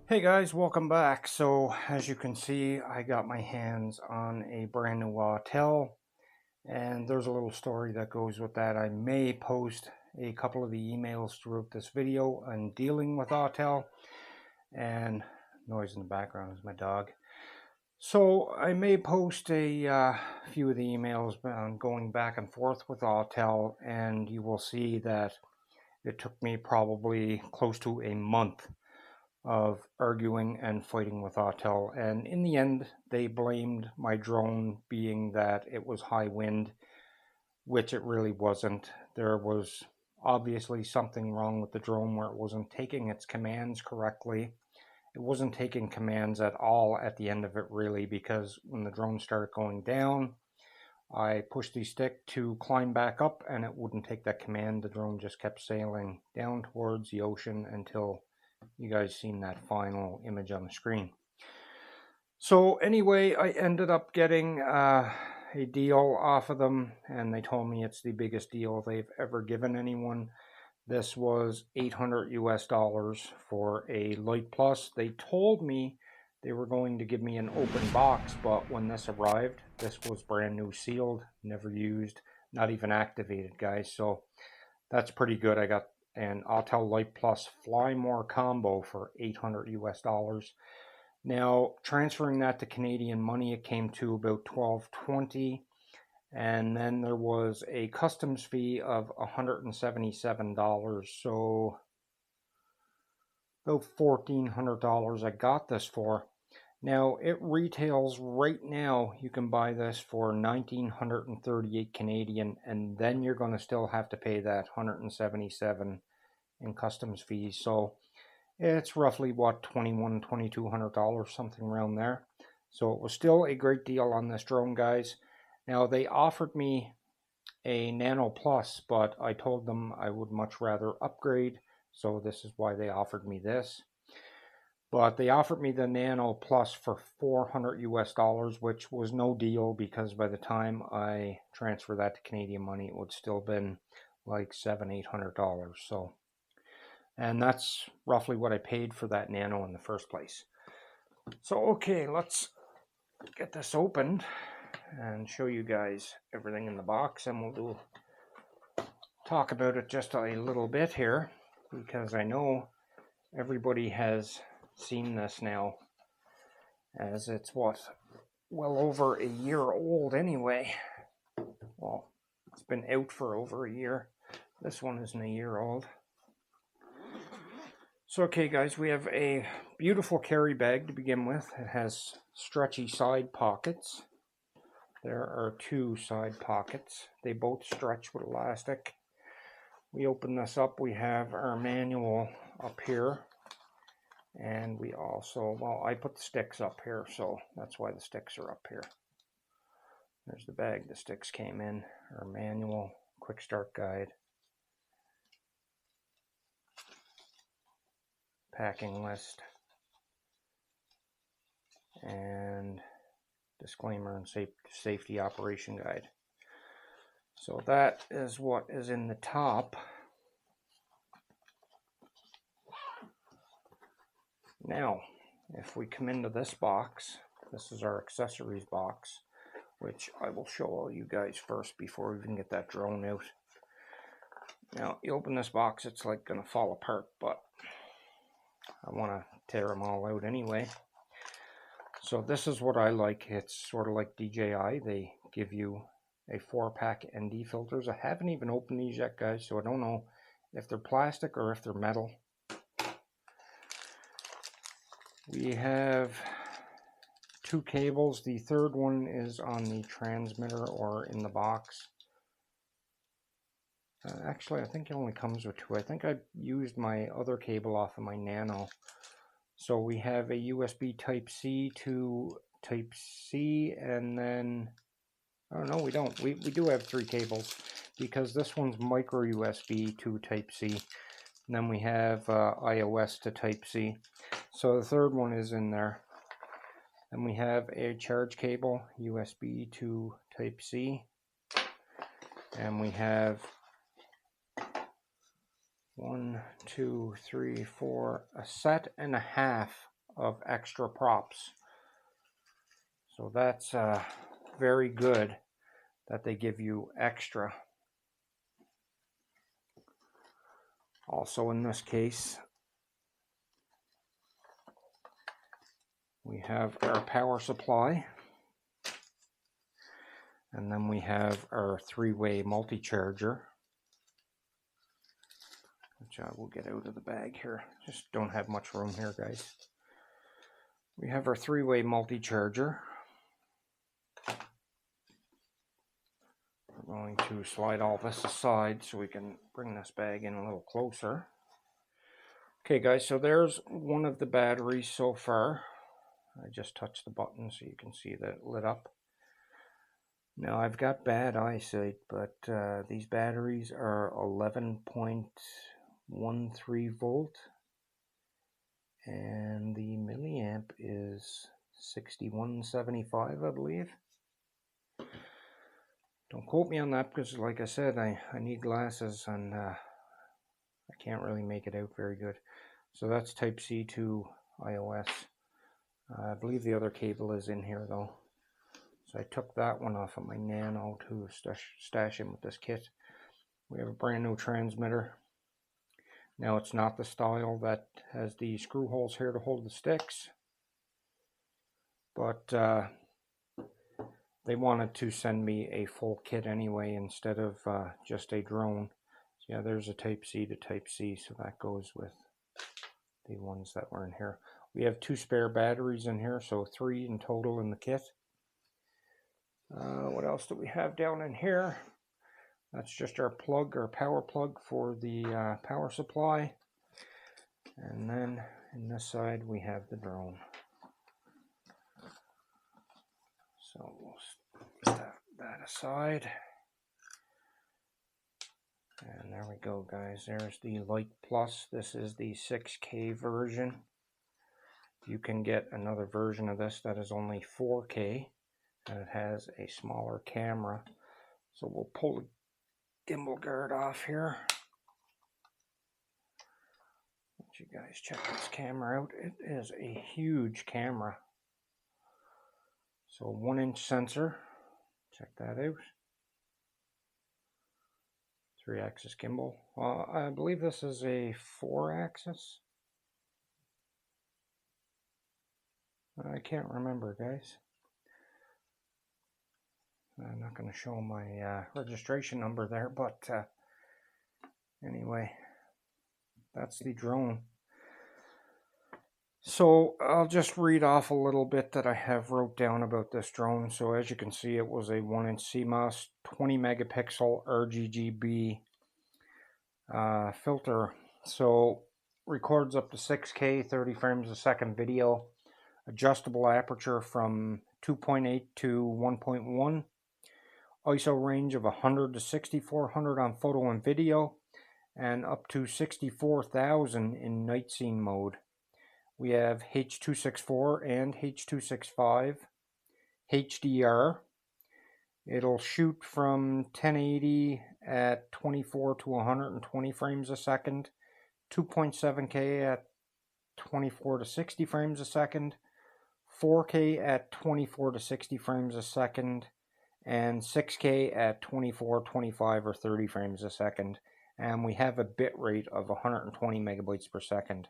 Hey guys, welcome back. So as you can see, I got my hands on a brand new Autel, and there's a little story that goes with that. I may post a couple of the emails throughout this video on dealing with Autel, and noise in the background is my dog. So I may post a few of the emails on going back and forth with Autel, and you will see that it took me probably close to a month of arguing and fighting with Autel, and in the end they blamed my drone being that it was high wind, which it really wasn't. There was obviously something wrong with the drone where it wasn't taking its commands correctly. It wasn't taking commands at all at the end of it, really, because when the drone started going down, I pushed the stick to climb back up and it wouldn't take that command. The drone just kept sailing down towards the ocean until you guys seen that final image on the screen. So anyway, I ended up getting a deal off of them, and they told me it's the biggest deal they've ever given anyone. This was $800 US for a Light Plus. They told me they were going to give me an open box, but when this arrived, this was brand new, sealed, never used, not even activated, guys. So that's pretty good. I got an Autel Light Plus Fly More combo for $800 US. Now, transferring that to Canadian money, it came to about $12.20, and then there was a customs fee of $177, so about $1,400 I got this for. Now, it retails right now, you can buy this for 1,938 Canadian, and then you're going to still have to pay that 177 in customs fees. So it's roughly what, $2,200, something around there. So it was still a great deal on this drone, guys. Now they offered me a Nano Plus, but I told them I would much rather upgrade, so this is why they offered me this. But they offered me the Nano Plus for $400 US, which was no deal because by the time I transfer that to Canadian money, it would still been like $700-800. So, and that's roughly what I paid for that Nano in the first place. So okay, let's get this opened and show you guys everything in the box, and we'll talk about it just a little bit here because I know everybody has seen this now, as it's what, well over a year old anyway. Well, it's been out for over a year. This one isn't a year old. So okay guys, we have a beautiful carry bag to begin with. It has stretchy side pockets. There are two side pockets. They both stretch with elastic. We open this up, we have our manual up here. And we also, well, I put the sticks up here, so that's why the sticks are up here. There's the bag the sticks came in, our manual, quick start guide, packing list, and disclaimer and safety operation guide. So that is what is in the top. Now, if we come into this box, this is our accessories box, which I will show all you guys first before we even get that drone out. Now, you open this box, it's like gonna fall apart, but I want to tear them all out anyway. So this is what I like. It's sort of like DJI. They give you a 4-pack ND filters. I haven't even opened these yet, guys, so I don't know if they're plastic or if they're metal. We have two cables. The third one is on the transmitter or in the box. Actually, I think it only comes with two. I think I used my other cable off of my Nano. So we have a USB Type-C to Type-C, and then, oh no, we don't. We do have three cables because this one's micro USB to Type-C. And then we have iOS to Type-C. So the third one is in there. Then we have a charge cable, USB to Type-C. And we have 1, 2, 3, 4, a set and a half of extra props. So that's very good that they give you extra. Also in this case, we have our power supply, and then we have our 3-way multi-charger, which I will get out of the bag here. Just don't have much room here, guys. We have our 3-way multi-charger. We're going to slide all this aside so we can bring this bag in a little closer. Okay guys, so there's one of the batteries so far. I just touched the button so you can see that it lit up. Now I've got bad eyesight, but these batteries are 11.13 volt and the milliamp is 6175, I believe. Don't quote me on that because, like I said, I need glasses and I can't really make it out very good. So that's Type-C to iOS. I believe the other cable is in here though. So I took that one off of my Nano to stash in with this kit. We have a brand new transmitter. Now it's not the style that has the screw holes here to hold the sticks, but they wanted to send me a full kit anyway instead of just a drone. So yeah, there's a Type-C to Type-C, so that goes with the ones that were in here. We have 2 spare batteries in here, so 3 in total in the kit. What else do we have down in here? That's just our plug, our power plug for the power supply. And then in this side we have the drone. So we'll step that aside. And there we go, guys. There's the Light Plus. This is the 6K version. You can get another version of this that is only 4K. And it has a smaller camera. So we'll pull the gimbal guard off here. Let you guys check this camera out. It is a huge camera. So 1-inch sensor. Check that out. 3-axis gimbal. I believe this is a 4-axis. I can't remember, guys. I'm not going to show my registration number there, but anyway, that's the drone. So I'll just read off a little bit that I have wrote down about this drone. So as you can see, it was a 1-inch CMOS 20 megapixel RGB filter. So records up to 6K 30 frames a second video, adjustable aperture from 2.8 to 1.1, ISO range of 100 to 6400 on photo and video, and up to 64,000 in night scene mode. We have H.264 and H.265, HDR. It'll shoot from 1080 at 24 to 120 frames a second, 2.7K at 24 to 60 frames a second, 4K at 24 to 60 frames a second, and 6K at 24, 25, or 30 frames a second. And we have a bit rate of 120 megabytes per second.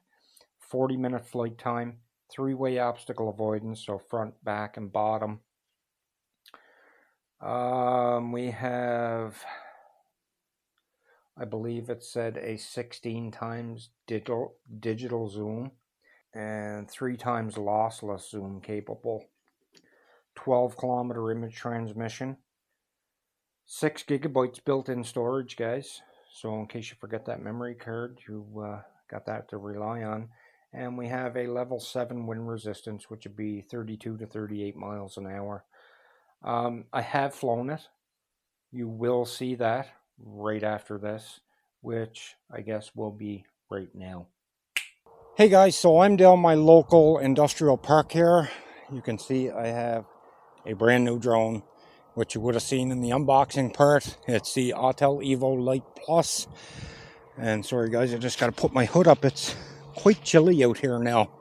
40-minute flight time, 3-way obstacle avoidance, so front, back, and bottom. We have, I believe it said, a 16 times digital zoom and 3 times lossless zoom capable. 12-kilometer image transmission. 6 gigabytes built-in storage, guys. So in case you forget that memory card, you got that to rely on. And we have a level 7 wind resistance, which would be 32 to 38 miles an hour. I have flown it. You will see that right after this, which I guess will be right now. Hey guys, so I'm down my local industrial park here. You can see I have a brand new drone, which you would have seen in the unboxing part. It's the Autel Evo Light Plus. And sorry guys, I just got to put my hood up. It's quite chilly out here now.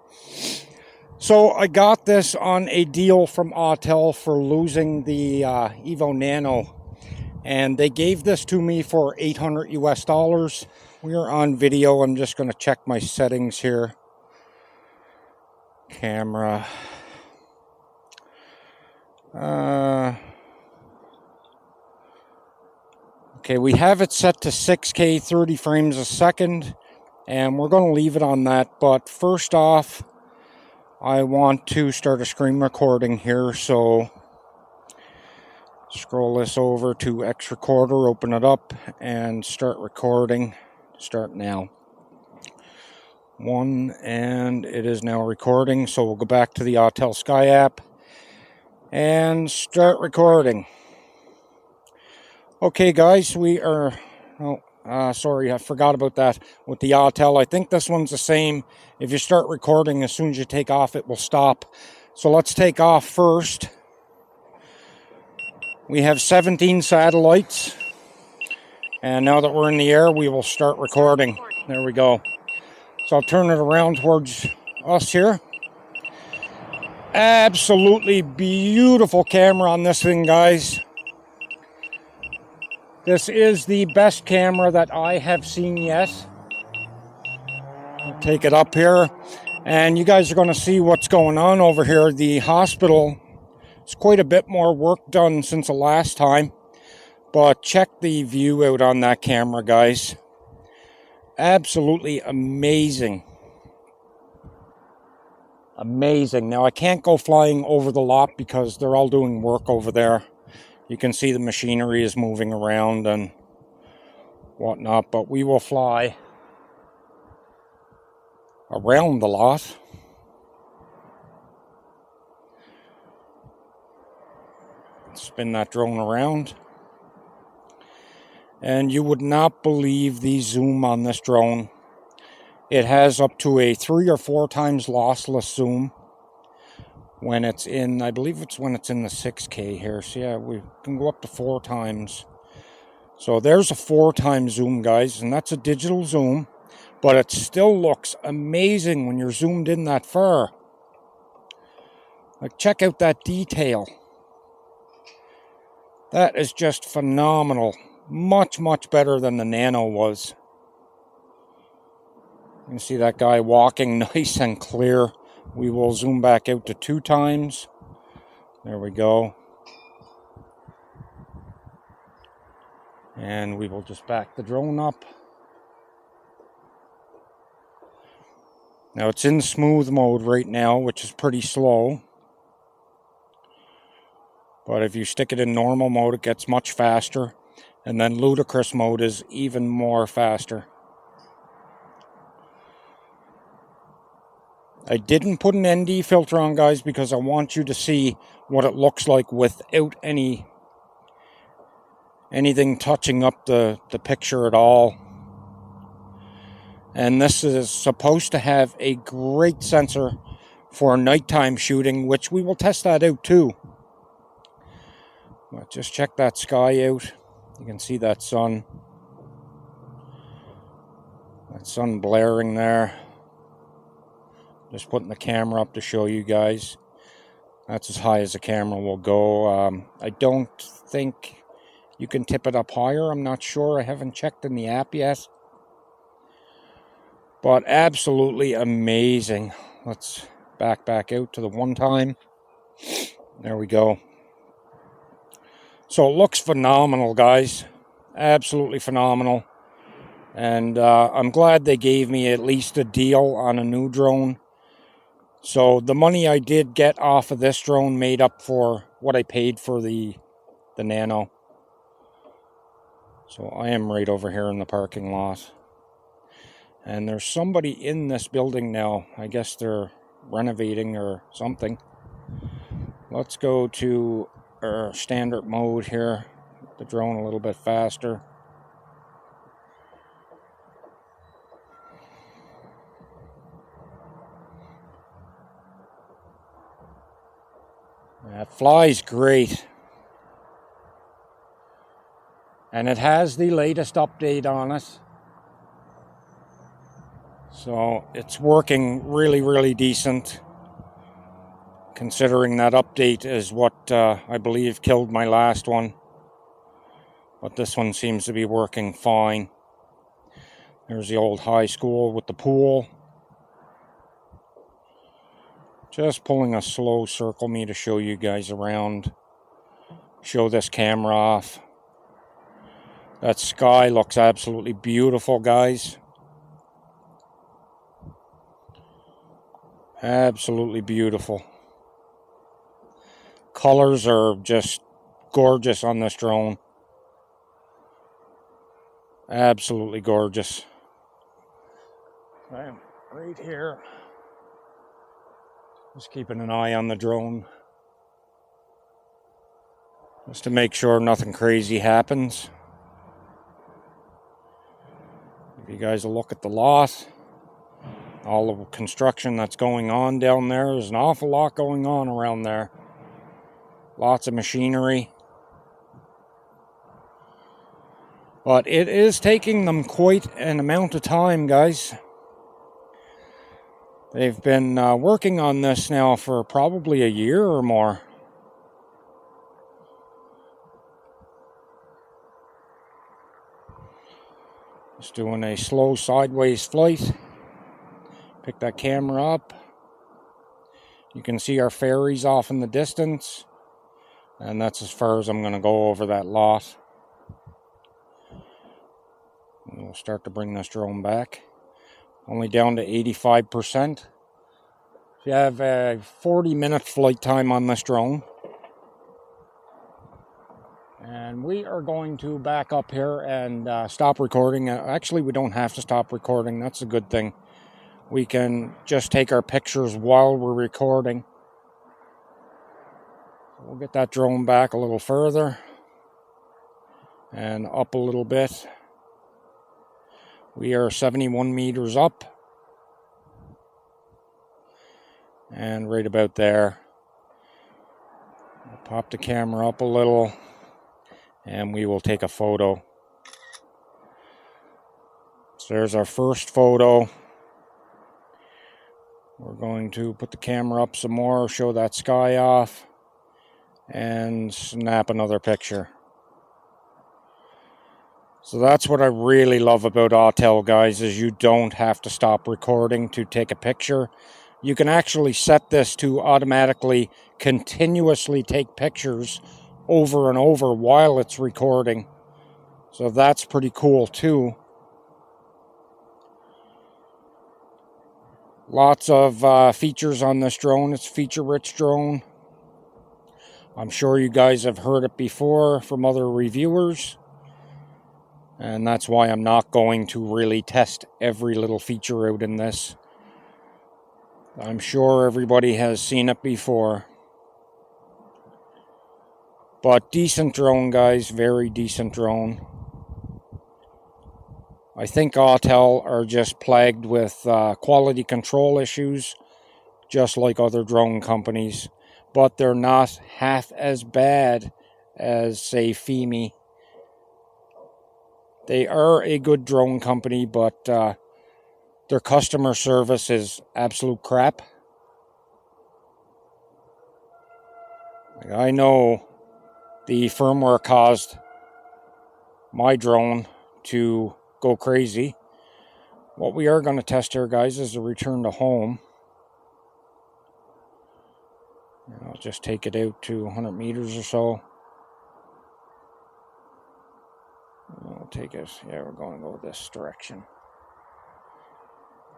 So I got this on a deal from Autel for losing the Evo Nano, and they gave this to me for $800 US. We are on video. I'm just going to check my settings here. Camera. Okay, we have it set to 6K 30 frames a second, and we're going to leave it on that. But first off, I want to start a screen recording here, so scroll this over to X Recorder, open it up, and start recording. Start now. And it is now recording, so we'll go back to the Autel Sky app and start recording. Okay, guys, we are... sorry, I forgot about that with the Autel. I think this one's the same. If you start recording, as soon as you take off, it will stop. So let's take off first. We have 17 satellites. And now that we're in the air, we will start recording. There we go. So I'll turn it around towards us here. Absolutely beautiful camera on this thing, guys. This is the best camera that I have seen yet. I'll take it up here, and you guys are going to see what's going on over here. The hospital, it's quite a bit more work done since the last time, but check the view out on that camera, guys. Absolutely amazing. Amazing. Now, I can't go flying over the lot because they're all doing work over there. You can see the machinery is moving around and whatnot, but we will fly around the lot. Spin that drone around. And you would not believe the zoom on this drone. It has up to a 3 or 4 times lossless zoom when it's in, I believe it's when it's in the 6K here. So yeah, we can go up to 4 times. So there's a 4 times zoom, guys, and that's a digital zoom, but it still looks amazing when you're zoomed in that far. Like, check out that detail. That is just phenomenal. Much, much better than the Nano was. You can see that guy walking nice and clear. We will zoom back out to 2 times. There we go. And we will just back the drone up. Now it's in smooth mode right now, which is pretty slow. But if you stick it in normal mode, it gets much faster. And then ludicrous mode is even more faster. I didn't put an ND filter on, guys, because I want you to see what it looks like without anything touching up the picture at all. And this is supposed to have a great sensor for nighttime shooting, which we will test that out too. But just check that sky out. You can see that sun. That sun blaring there. Just putting the camera up to show you guys. That's as high as the camera will go. I don't think you can tip it up higher. I'm not sure. I haven't checked in the app yet. But absolutely amazing. Let's back out to the 1 time. There we go. So it looks phenomenal, guys. Absolutely phenomenal. And I'm glad they gave me at least a deal on a new drone. So the money I did get off of this drone made up for what I paid for the Nano. So I am right over here in the parking lot. And there's somebody in this building now. I guess they're renovating or something. Let's go to our standard mode here. The drone a little bit faster. That flies great. And it has the latest update on it. So it's working really, really decent. considering that update is what I believe killed my last one. But this one seems to be working fine. There's the old high school with the pool. Just pulling a slow circle me to show you guys around. Show this camera off. That sky looks absolutely beautiful, guys. Absolutely beautiful. Colors are just gorgeous on this drone. Absolutely gorgeous. I am right here. Just keeping an eye on the drone. Just to make sure nothing crazy happens. Give you guys a look at the lot. All the construction that's going on down there. There's an awful lot going on around there. Lots of machinery. But it is taking them quite an amount of time, guys. They've been working on this now for probably a year or more. Just doing a slow sideways flight. Pick that camera up. You can see our ferries off in the distance. And that's as far as I'm going to go over that lot. And we'll start to bring this drone back. Only down to 85%. You have a 40-minute flight time on this drone. And we are going to back up here and stop recording. Actually, we don't have to stop recording. That's a good thing. We can just take our pictures while we're recording. We'll get that drone back a little further. And up a little bit. We are 71 meters up. And right about there. I'll pop the camera up a little. And we will take a photo. So there's our first photo. We're going to put the camera up some more, show that sky off, and snap another picture. So that's what I really love about Autel, guys, is you don't have to stop recording to take a picture. You can actually set this to automatically, continuously take pictures over and over while it's recording. So that's pretty cool too. Lots of features on this drone. It's a feature-rich drone. I'm sure you guys have heard it before from other reviewers. And that's why I'm not going to really test every little feature out in this. I'm sure everybody has seen it before. But decent drone, guys. Very decent drone. I think Autel are just plagued with quality control issues, just like other drone companies. But they're not half as bad as, say, Fimi. They are a good drone company, but their customer service is absolute crap. I know the firmware caused my drone to go crazy. What we are going to test here, guys, is a return to home. And I'll just take it out to 100 meters or so. I'll take it. Yeah, we're going to go this direction.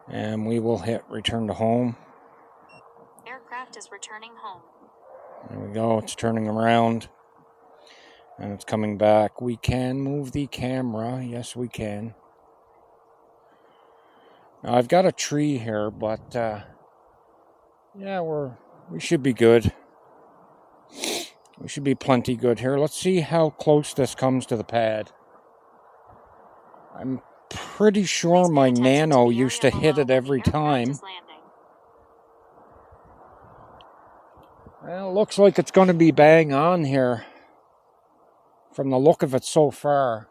And we will hit return to home. Aircraft is returning home. There we go. It's turning around. And it's coming back. We can move the camera. Yes, we can. Now, I've got a tree here, but yeah, we should be good. We should be plenty good here. Let's see how close this comes to the pad. I'm pretty sure my Nano used to hit it every time. Well, it looks like it's going to be bang on here from the look of it so far.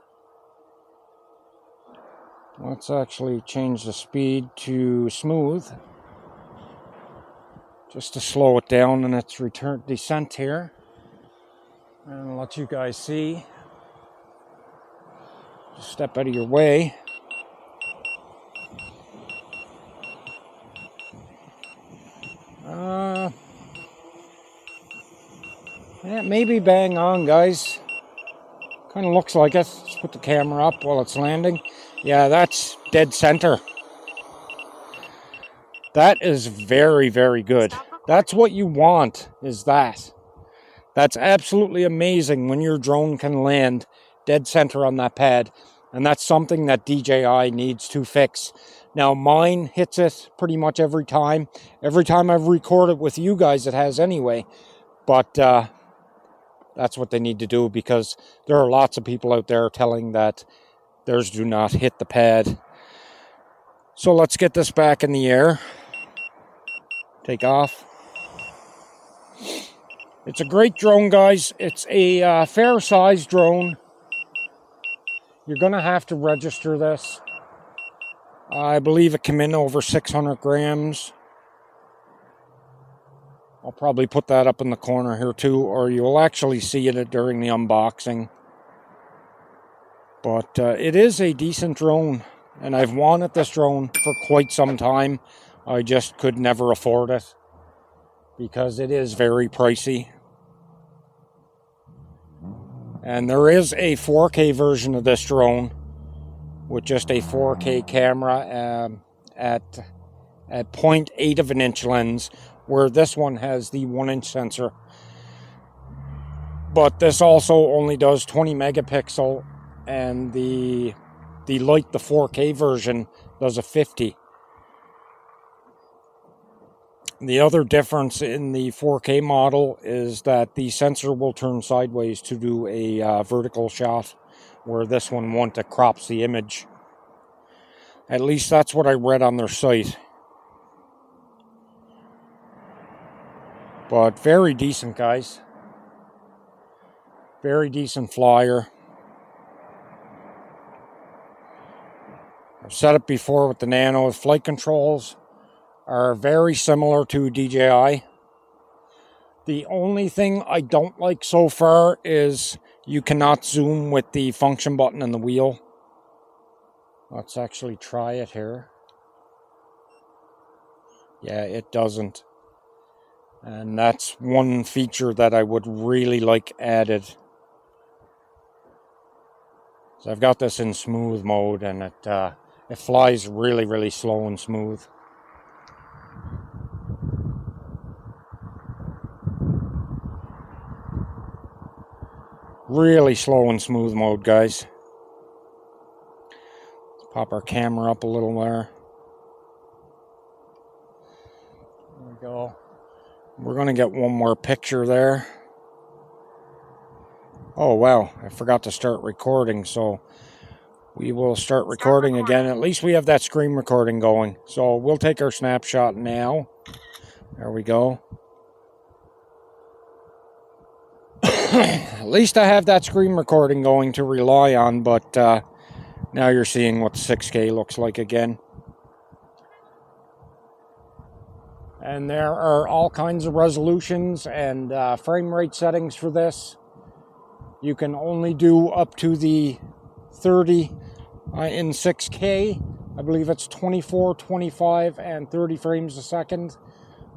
Let's actually change the speed to smooth. just to slow it down in its return descent here, and let you guys see. Just step out of your way. Yeah, maybe bang on, guys. Kind of looks like it. Let's put the camera up while it's landing. Yeah, that's dead center. That is very, very good. That's what you want, is that. That's absolutely amazing when your drone can land dead center on that pad. And that's something that DJI needs to fix. Now, mine hits it pretty much every time. Every time I've recorded with you guys, it has anyway. But that's what they need to do, because there are lots of people out there telling that theirs do not hit the pad. So let's get this back in the air. Take off. It's a great drone, guys. It's a fair-sized drone. You're going to have to register this. I believe it came in over 600 grams. I'll probably put that up in the corner here too, or you'll actually see it during the unboxing. But it is a decent drone, and I've wanted this drone for quite some time. I just could never afford it because it is very pricey. And there is a 4K version of this drone with just a 4K camera at 0.8 of an inch lens, where this one has the 1-inch sensor. But this also only does 20 megapixel, and the 4K version does a 50. The other difference in the 4K model is that the sensor will turn sideways to do a vertical shot, where this one won't. It crops the image. At least that's what I read on their site. But very decent, guys. Very decent flyer. I've said it before with the Nano. Flight controls are very similar to DJI. The only thing I don't like so far is you cannot zoom with the function button and the wheel. Let's actually try it here. Yeah, it doesn't. And that's one feature that I would really like added. So I've got this in smooth mode, and it flies really, really slow and smooth. Really slow and smooth mode, guys. Let's pop our camera up a little there. There we go. We're going to get one more picture there. Oh, wow. I forgot to start recording, so we will start recording again. At least we have that screen recording going. So we'll take our snapshot now. There we go. At least I have that screen recording going to rely on, but now you're seeing what 6K looks like again. And there are all kinds of resolutions and frame rate settings for this. You can only do up to the 30 in 6K. I believe it's 24, 25, and 30 frames a second.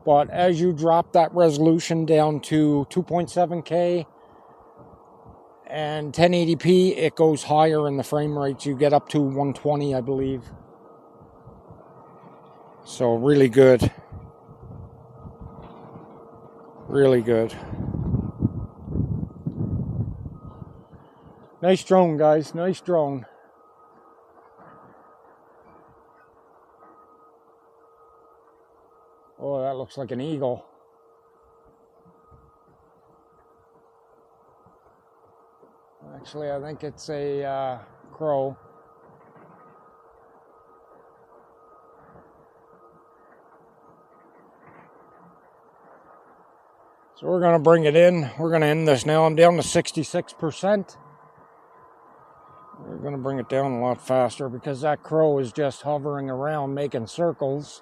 But as you drop that resolution down to 2.7K and 1080p, it goes higher in the frame rates. You get up to 120, I believe. So really good. Really good. Nice drone, guys. Nice drone. Oh, that looks like an eagle. Actually, I think it's a crow. So we're going to bring it in. We're going to end this now. I'm down to 66%. We're going to bring it down a lot faster because that crow is just hovering around making circles.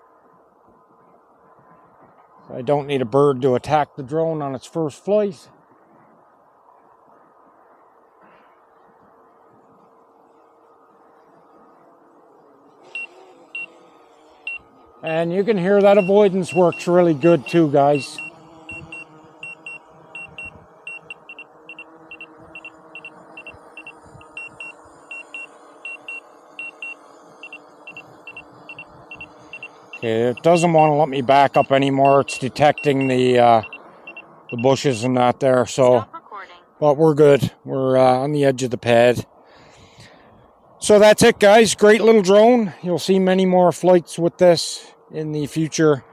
I don't need a bird to attack the drone on its first flight. And you can hear that avoidance works really good too, guys. Okay, it doesn't want to let me back up anymore. It's detecting the bushes and that there. So, but we're good. We're on the edge of the pad. So that's it, guys. Great little drone. You'll see many more flights with this in the future.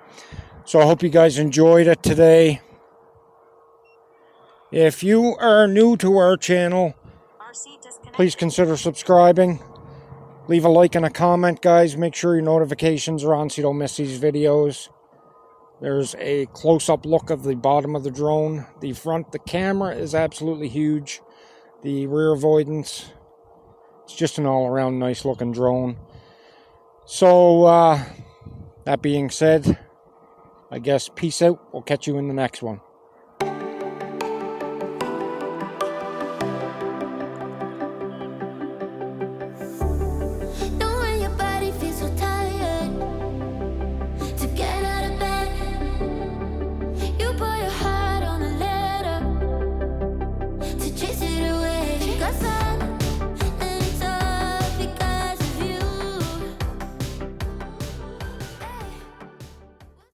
So I hope you guys enjoyed it today. If you are new to our channel, please consider subscribing. Leave a like and a comment, guys. Make sure your notifications are on so you don't miss these videos. There's a close-up look of the bottom of the drone. The front, the camera is absolutely huge. The rear avoidance, it's just an all-around nice-looking drone. So, that being said, I guess peace out. We'll catch you in the next one.